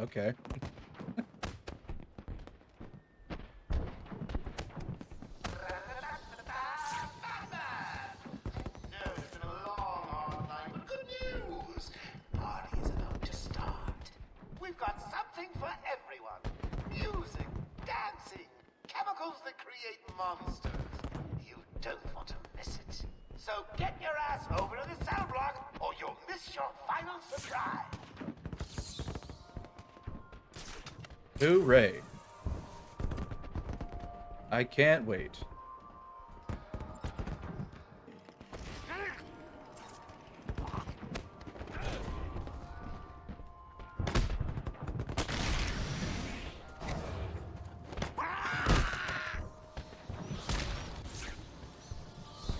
Okay. We've got something for everyone. Music, dancing, chemicals that create monsters. You don't want to miss it. So get your ass over to the cell block or you'll miss your final surprise. Hooray. I can't wait.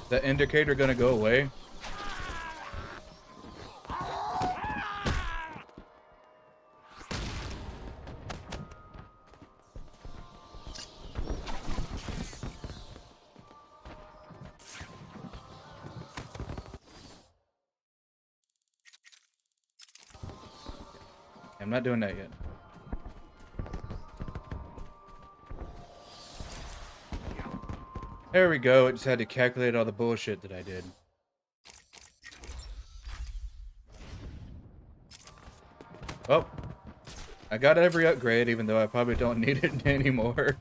The indicator gonna go away? I'm not doing that yet. There we go. It just had to calculate all the bullshit that I did. Oh. I got every upgrade, even though I probably don't need it anymore.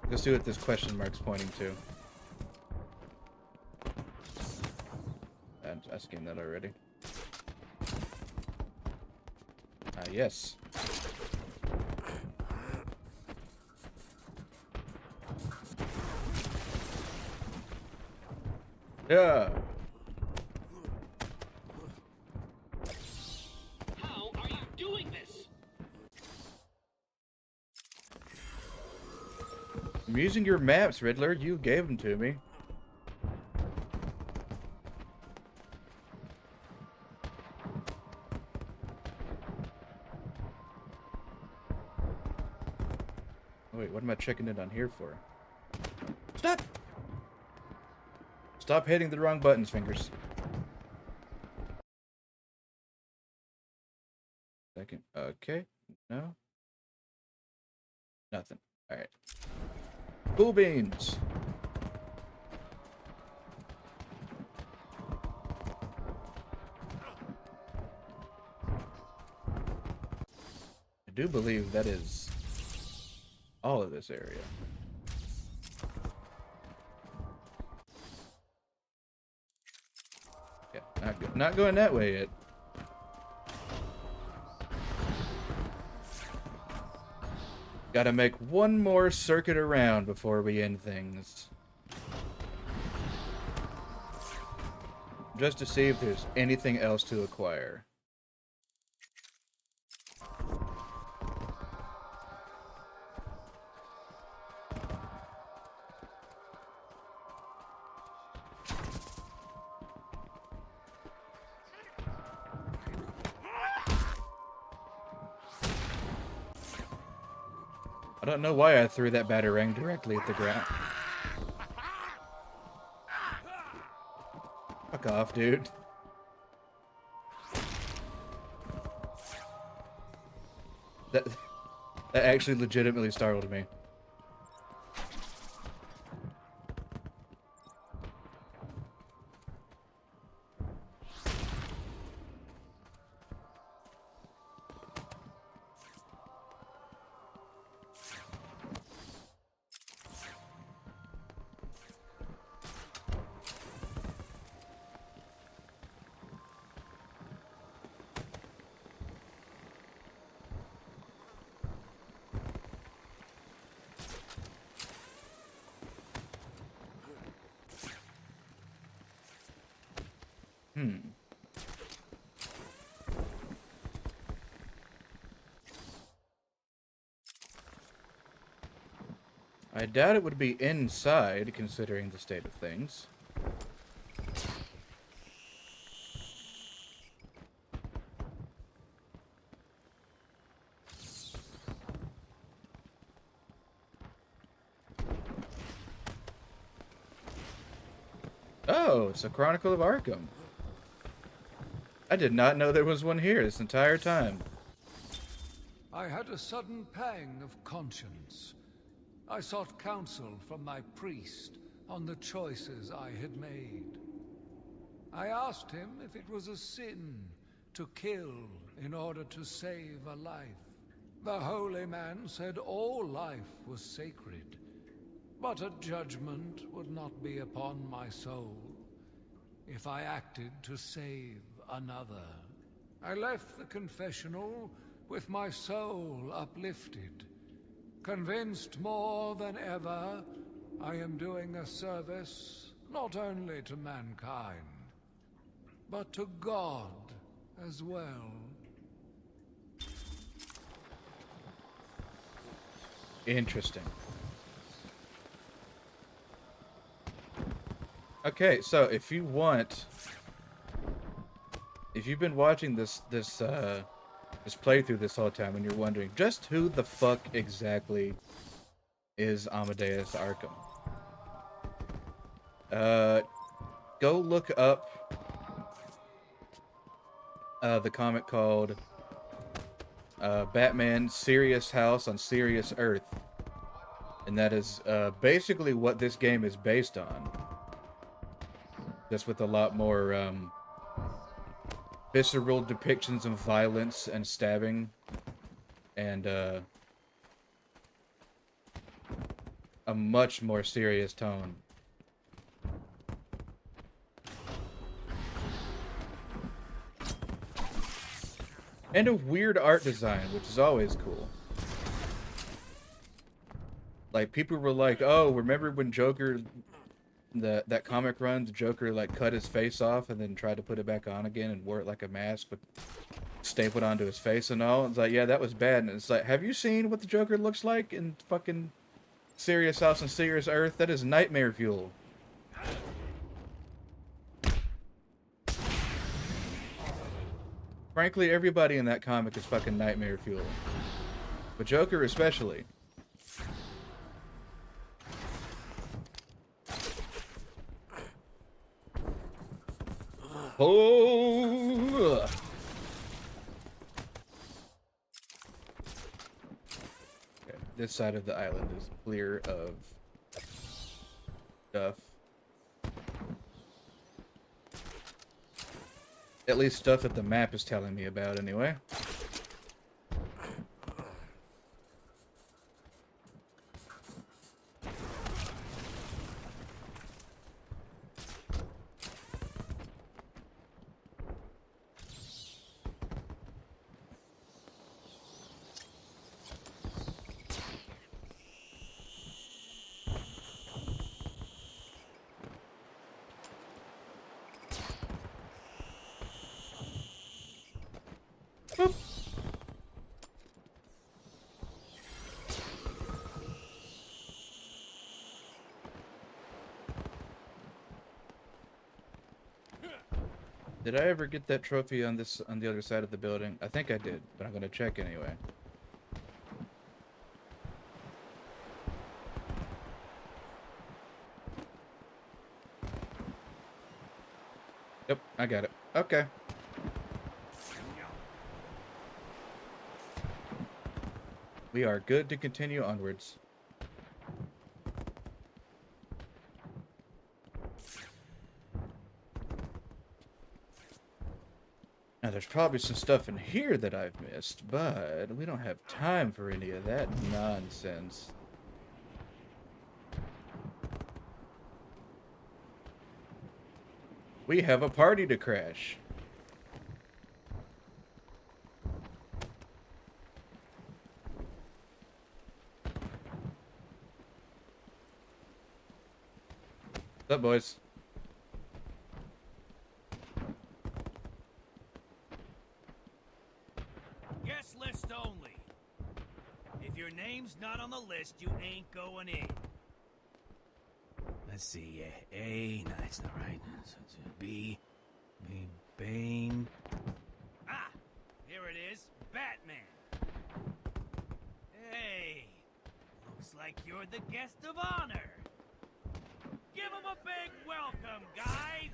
Let's see what this question mark's pointing to. I'm asking that already. Yes. Yeah. How are you doing this? I'm using your maps, Riddler. You gave them to me. Wait, what am I checking it on here for? Stop! Stop hitting the wrong buttons, fingers. Second. Okay. No. Nothing. Alright. Cool beans. I do believe that is all of this area. Yeah, not going that way yet. Gotta make one more circuit around before we end things. Just to see if there's anything else to acquire. I don't know why I threw that batarang directly at the ground. Fuck off, dude. That actually legitimately startled me. I doubt it would be inside, considering the state of things. Oh, it's a Chronicle of Arkham. I did not know there was one here this entire time. I had a sudden pang of conscience. I sought counsel from my priest on the choices I had made. I asked him if it was a sin to kill in order to save a life. The holy man said all life was sacred, but a judgment would not be upon my soul if I acted to save another. I left the confessional with my soul uplifted, convinced more than ever I am doing a service not only to mankind, but to God as well. Interesting. Okay, so if you've been watching this playthrough this whole time and you're wondering just who the fuck exactly is Amadeus Arkham, go look up the comic called Batman Serious House on Serious Earth, and that is basically what this game is based on, just with a lot more visceral depictions of violence and stabbing, and a much more serious tone. And a weird art design, which is always cool. Like, people were like, oh, remember when Joker, that comic run, the Joker, like, cut his face off and then tried to put it back on again and wore it like a mask, but stapled onto his face and all? It's like, yeah, that was bad. And it's like, have you seen what the Joker looks like in fucking Serious House and Serious Earth? That is nightmare fuel. Frankly, everybody in that comic is fucking nightmare fuel. But Joker especially. Oh! Okay, this side of the island is clear of stuff. At least stuff that the map is telling me about, anyway. Boop. Did I ever get that trophy on the other side of the building? I think I did, but I'm gonna check anyway. Yep, I got it. Okay. We are good to continue onwards. Now, there's probably some stuff in here that I've missed, but we don't have time for any of that nonsense. We have a party to crash. What's up, boys? Guest list only. If your name's not on the list, you ain't going in. Let's see, A, no, that's not right. So it's B, Bane. Ah, here it is, Batman. Hey, looks like you're the guest of honor. Give him a big welcome, guys!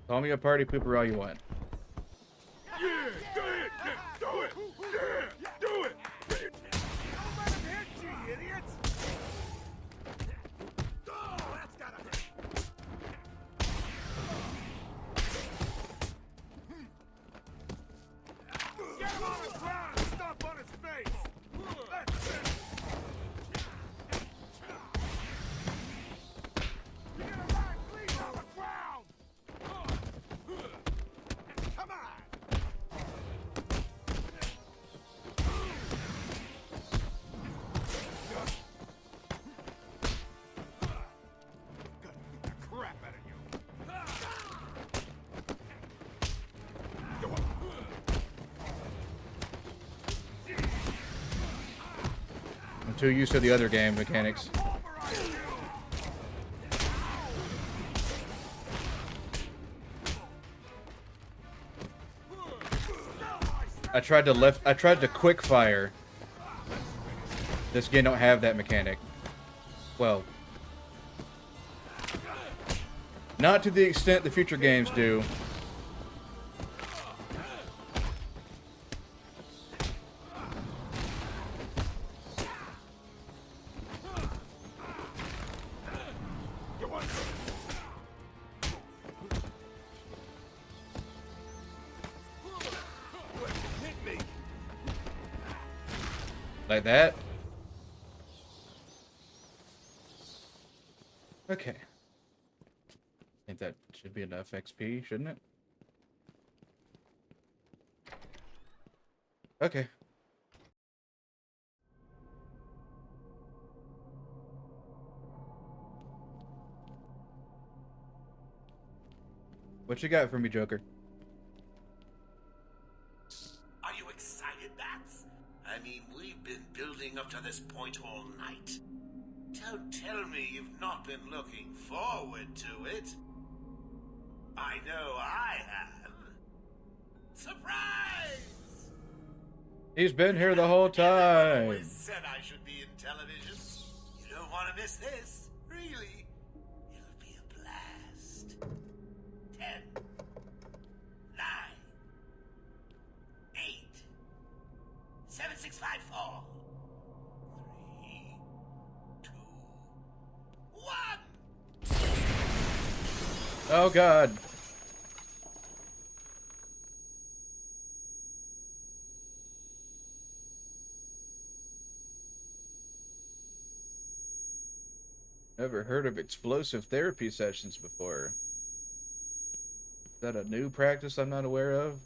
Call me a party pooper all you want. Yeah, do it! Do it! Yeah, do it! Don't let him hit you, idiots! Oh, that's gotta hurt! Get him on the ground and stomp on his face! That's it! You gotta lie clean on the ground! Come on! Gonna beat the crap out of you! Go on! I'm too used to the other game mechanics. Pulverize you! I tried to quick fire. This game don't have that mechanic. Well, not to the extent the future games do. Hit me! Like that? Okay. I think that should be enough XP, shouldn't it? Okay. What you got for me, Joker? Are you excited, Bats? I mean, we've been building up to this point all night. Don't tell me you've not been looking forward to it. I know I have. Surprise! He's been here the whole I time. always said I should be in television. You don't want to miss this, really. It'll be a blast. 10, 9, 8, 7, 6, 5, 4, 3, 2, 1. Oh God. Never heard of explosive therapy sessions before. Is that a new practice I'm not aware of?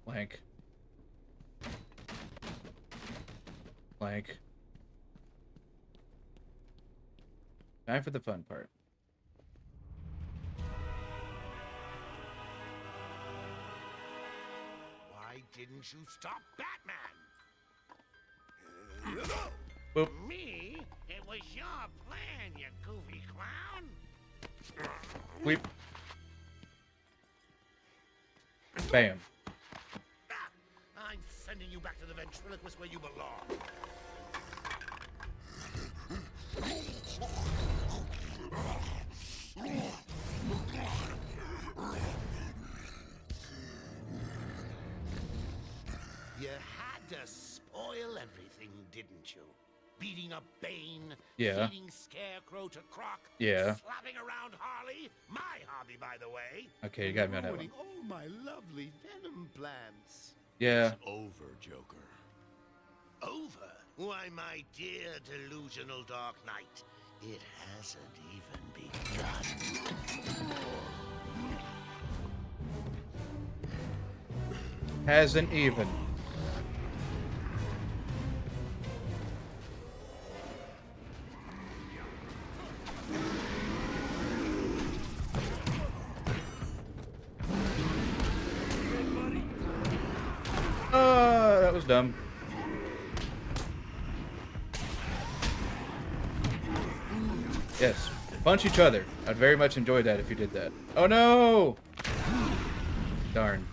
Blank. Blank. Time for the fun part. Why didn't you stop Batman? Boop. Me? It was your plan, you goofy clown. Weep. Bam. I'm sending you back to the ventriloquist where you belong. You had to spoil everything, didn't you? Beating up Bane, Yeah. feeding Scarecrow to Croc, Yeah. slapping around Harley, my hobby, by the way. Okay, you got me on that one. Ruining all my lovely Venom plans. Yeah. Over, Joker. Over? Why, my dear delusional Dark Knight, it hasn't even begun. Hasn't even. That was dumb. Yes. Punch each other. I'd very much enjoy that if you did that. Oh no! Darn.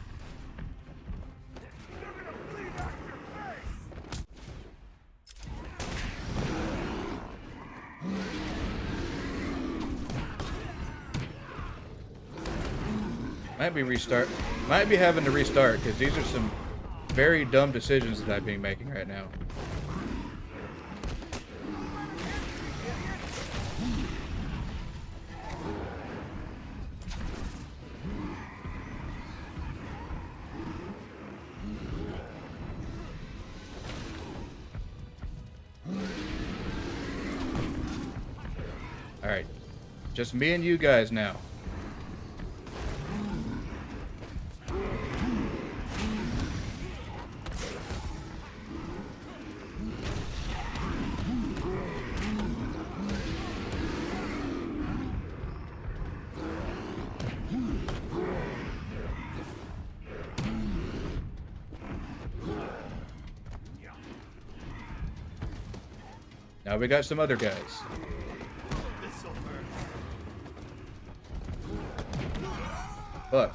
Might be having to restart because these are some very dumb decisions that I've been making right now. Alright. Just me and you guys now. Now we got some other guys. Look.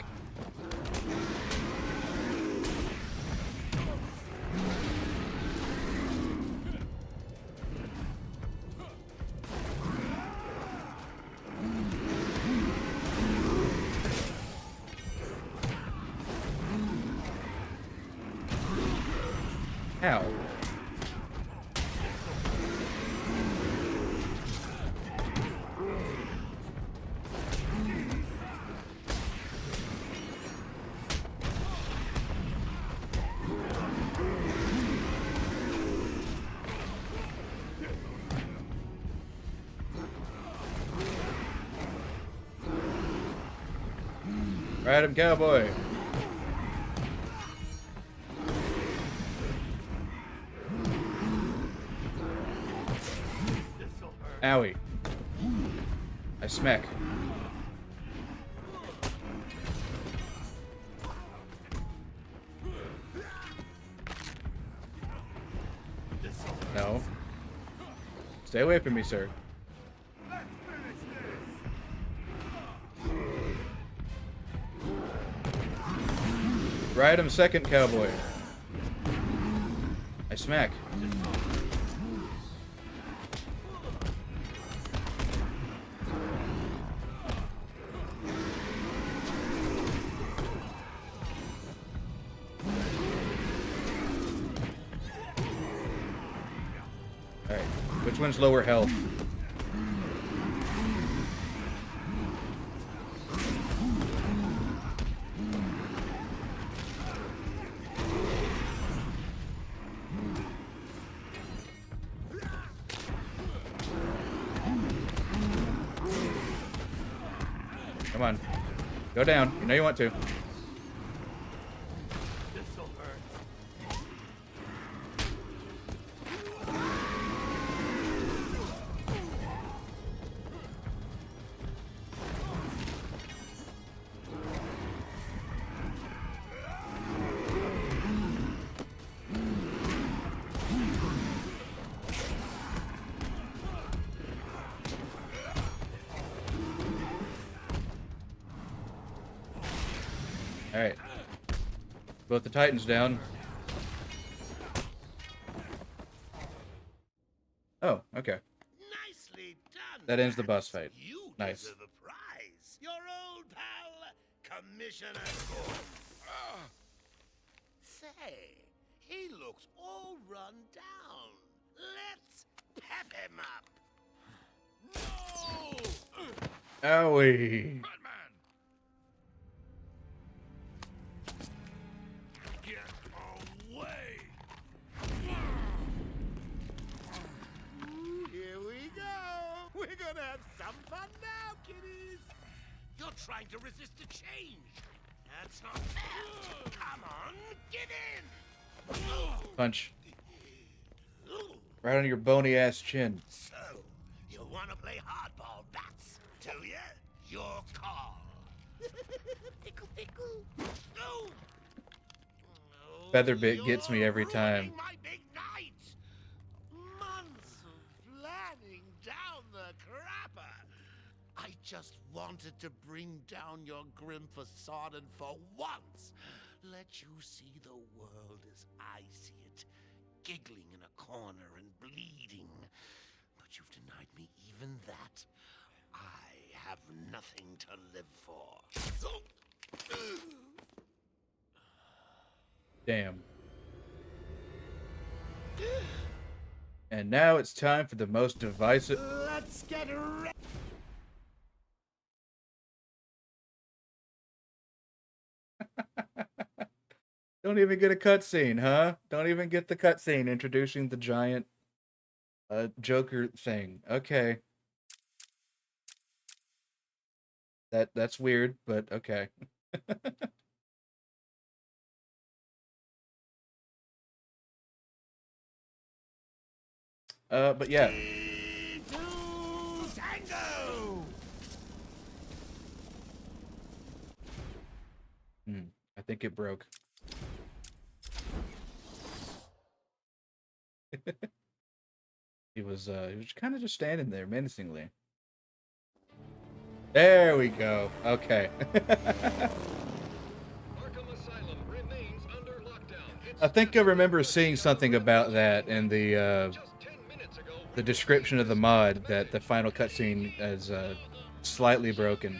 Ow. Ride him, cowboy. Owie. I smack. No. Stay away from me, sir. Ride him, second cowboy. I smack. Alright, which one's lower health? Come on. Go down. You know you want to. Alright. Both the Titans down. Oh, okay. Nicely done. That ends the boss fight. You Nice. deserve a prize. Your old pal, Commissioner Gordon. Say, he looks all run down. Let's pep him up. No! Owie. Get away! Here we go. We're gonna have some fun now, kiddies. You're trying to resist a change. That's not fair. Come on, get in. Punch. Right on your bony ass chin. So, you want to play hardball, bats, do you? Your call. Pickle, pickle. Oh. Featherbit gets me every You're time. ruining my big night. Months of planning down the crapper. I just wanted to bring down your grim facade and for once let you see the world as I see it, giggling in a corner and bleeding. But you've denied me even that. I have nothing to live for. Damn. And now it's time for the most divisive. Let's get ready. Don't even get a cutscene, huh? Don't even get the cutscene introducing the giant Joker thing. Okay. That's weird, but okay. But yeah. Tango! I think it broke. He was kind of just standing there menacingly. There we go. Okay. Arkham Asylum remains under lockdown. I think I remember seeing something about that in Just 10 minutes ago, the description of the mod, that the final cutscene is slightly broken.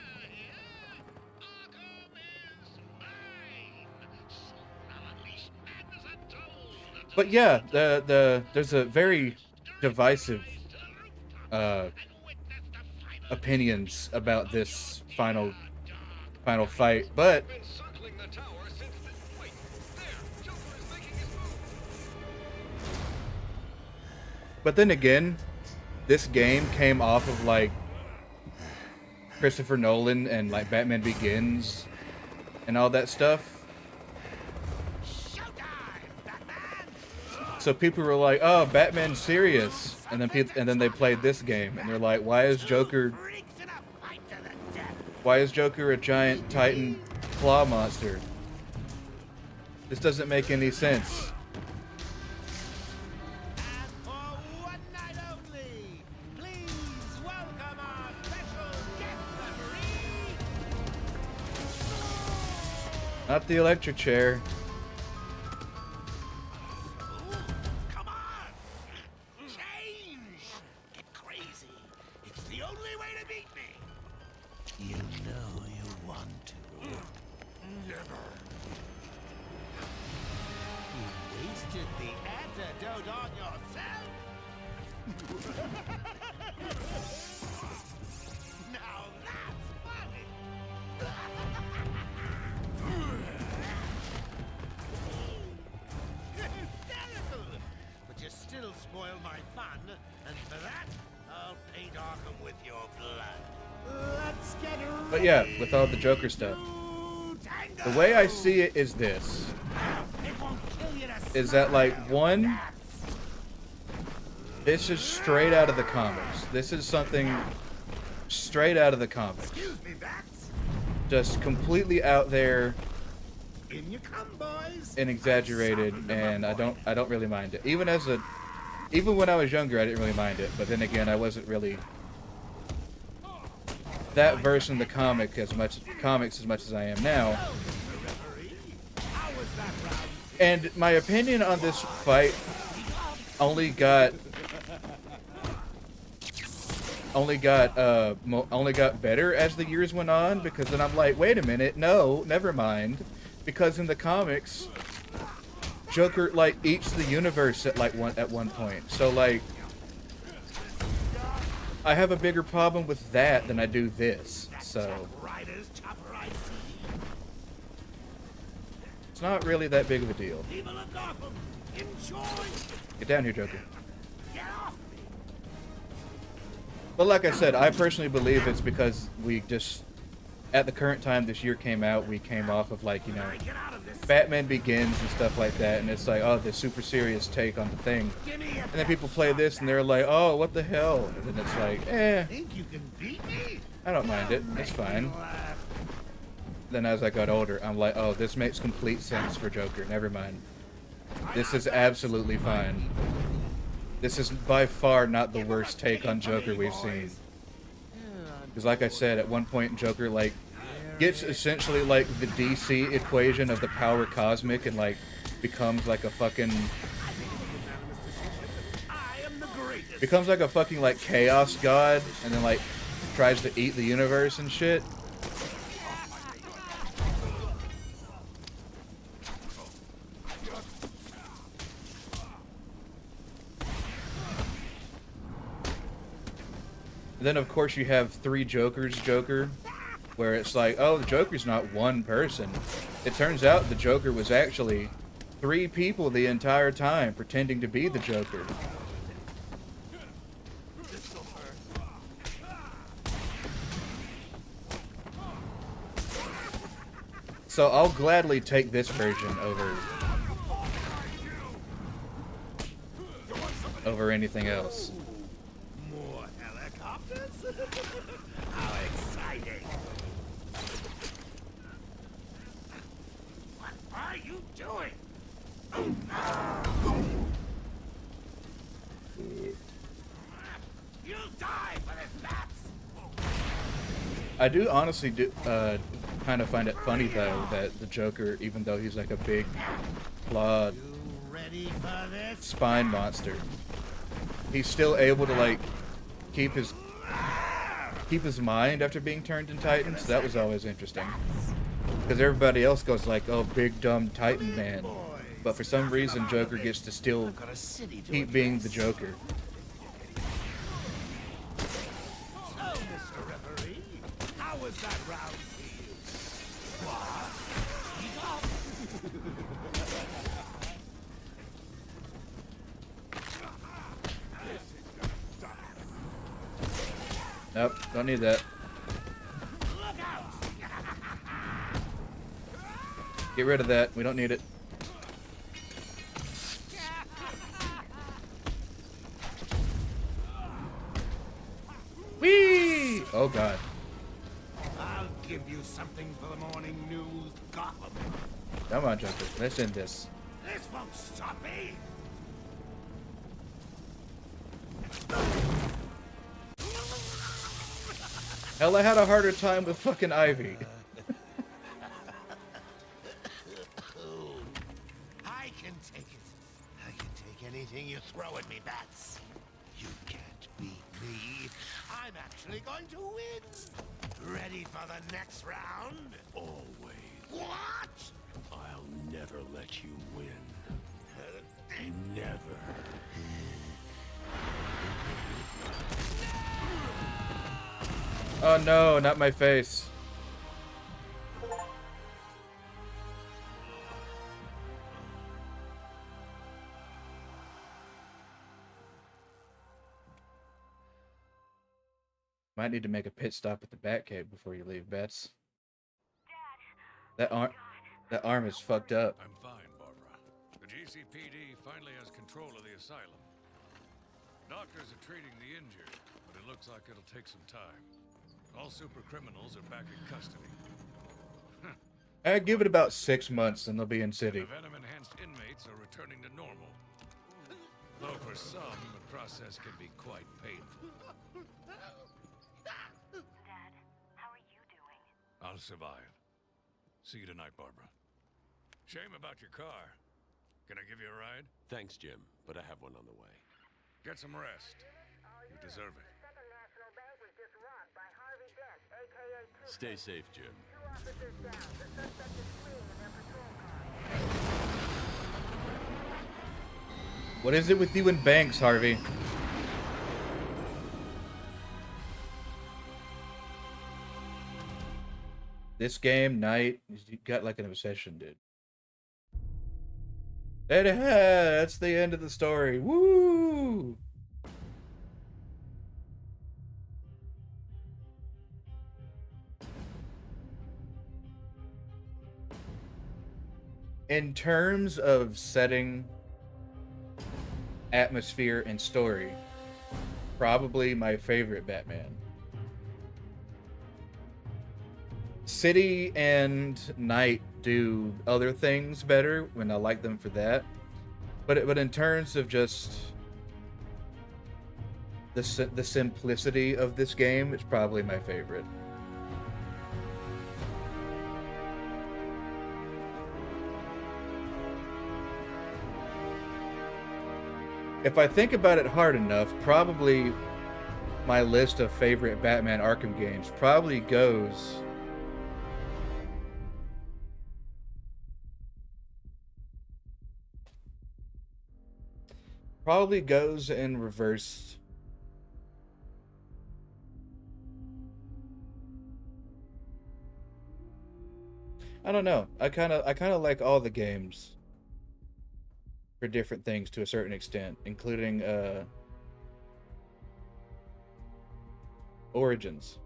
But yeah, there's a very divisive opinions about this final fight, but been circling the tower since the... Wait, there! Joker is making his move! but then again, this game came off of like Christopher Nolan and like Batman Begins and all that stuff. So people were like, "Oh, Batman's serious," and then they played this game, and they're like, "Why is Joker a giant Titan claw monster? This doesn't make any sense." And for one night only, please welcome our special guest referee. Not the electric chair. Come on! Change! Get crazy. It's the only way to beat me. You know you want to. Never. You wasted the antidote on yourself? Now that's funny. Hysterical! But you still spoil my fun, and for that, I'll paint Arkham with your blood. Let's get ready. But yeah, with all the Joker stuff, Tango! the way I see it is this: It won't kill you to is that like smile, one, bats. this is straight out of the comics. This is something straight out of the comics, Excuse me, bats. just completely out there In you come, boys. and exaggerated, and I don't really mind it. Even when I was younger, I didn't really mind it. But then again, I wasn't really that versed in the comics as much as I am now. How was that round? And my opinion on this fight only got better as the years went on, because then I'm like, wait a minute, no, never mind, because in the comics, Joker like eats the universe at one point. So like, I have a bigger problem with that than I do this. So Riders, chopper, I see. it's not really that big of a deal. People of Gotham, enjoy. Get down here, Joker. Get off me. But like I said, I personally believe it's because we just at the current time this year came out, we came off of like, you know, Batman Begins and stuff like that, and it's like, oh, this super serious take on the thing. And then people play this and they're like, oh, what the hell? And then it's like, Think you can beat me? I don't mind it. It's fine. Then as I got older, I'm like, oh, this makes complete sense for Joker. Never mind. This is absolutely fine. This is by far not the worst take on Joker we've seen. Because like I said, at one point Joker, like, gets essentially like the DC equation of the power cosmic and like becomes like a fucking like chaos god, and then like tries to eat the universe and shit. Then of course you have Three Jokers Joker, where it's like, oh, the Joker's not one person. It turns out the Joker was actually 3 people the entire time pretending to be the Joker. So I'll gladly take this version over anything else. More helicopters? How exciting! What are you doing? You'll die for this, Bats! I do honestly kind of find it funny though that the Joker, even though he's like a big, clawed, Ready for this? spine monster, he's still able to like keep his mind after being turned in Titan. So that was always interesting, because everybody else goes like, "Oh, big dumb Titan man," but for some reason Joker gets to still keep being the Joker. So, Mr. Referee, how was that round for you? What? Nope, don't need that. Get rid of that. We don't need it. Whee! Oh god. I'll give you something for the morning news, Gotham. Come on, Joker. Let's end this. This won't stop me. Hell, I had a harder time with fucking Ivy. I can take it. I can take anything you throw at me, Bats. You can't beat me. I'm actually going to win. Ready for the next round? Always. What? I'll never let you win. Never. Oh no, not my face. Might need to make a pit stop at the Batcave before you leave, Bets. That arm is fucked up. I'm fine, Barbara. The GCPD finally has control of the asylum. Doctors are treating the injured, but it looks like it'll take some time. All super criminals are back in custody. I'd give it about 6 months and they'll be in city. The venom-enhanced inmates are returning to normal. Though for some, the process can be quite painful. Dad, how are you doing? I'll survive. See you tonight, Barbara. Shame about your car. Can I give you a ride? Thanks, Jim, but I have one on the way. Get some rest. You deserve it. Stay safe, Jim. What is it with you and banks, Harvey? This game, Night, you got like an obsession, dude. And that's the end of the story. Woo! In terms of setting, atmosphere, and story, probably my favorite Batman. City and Night do other things better when I like them for that. But in terms of just the simplicity of this game, it's probably my favorite. If I think about it hard enough, probably my list of favorite Batman Arkham games probably goes in reverse. I don't know. I kind of like all the games for different things to a certain extent, including Origins.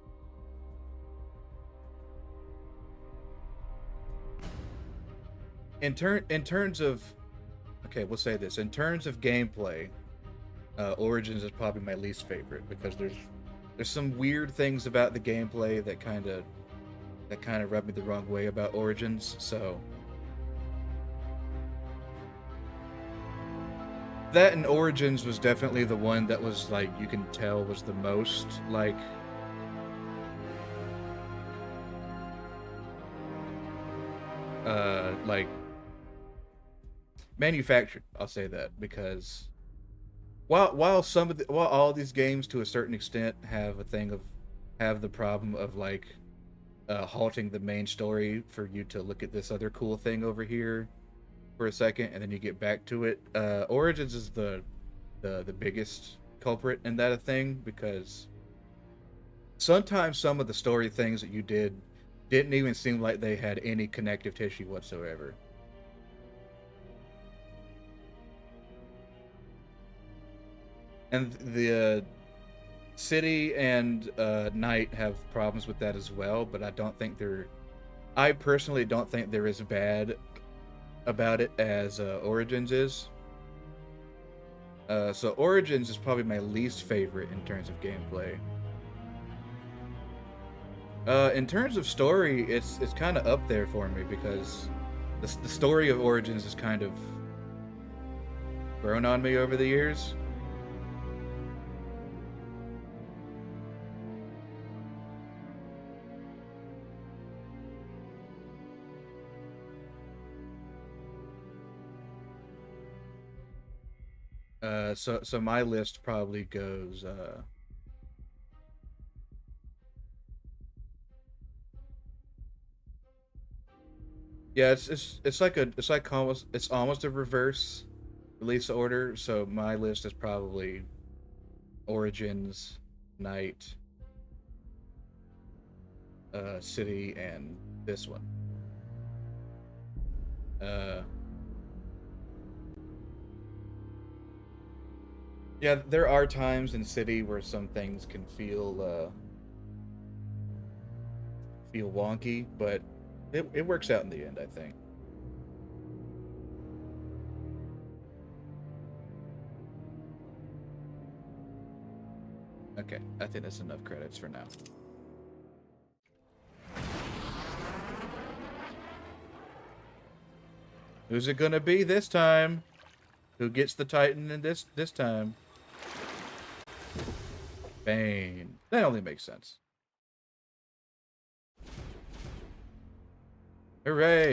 In terms of, okay, we'll say this. In terms of gameplay, Origins is probably my least favorite because there's some weird things about the gameplay that kind of rub me the wrong way about Origins. So that and Origins was definitely the one that was like, you can tell was the most like manufactured. I'll say that because while all these games to a certain extent have the problem of like halting the main story for you to look at this other cool thing over here for a second and then you get back to it. Origins is the biggest culprit in that thing because sometimes some of the story things that you didn't even seem like they had any connective tissue whatsoever. And the City and Night have problems with that as well, but I personally don't think they're as bad about it as Origins is. So Origins is probably my least favorite in terms of gameplay. In terms of story, it's kind of up there for me because the story of Origins has kind of grown on me over the years. So my list probably goes yeah, it's almost a reverse release order, so my list is probably Origins, Night, City, and this one. Yeah, there are times in City where some things can feel wonky, but it works out in the end, I think. Okay, I think that's enough credits for now. Who's it gonna be this time? Who gets the Titan in this time? Bane. That only makes sense. Hooray!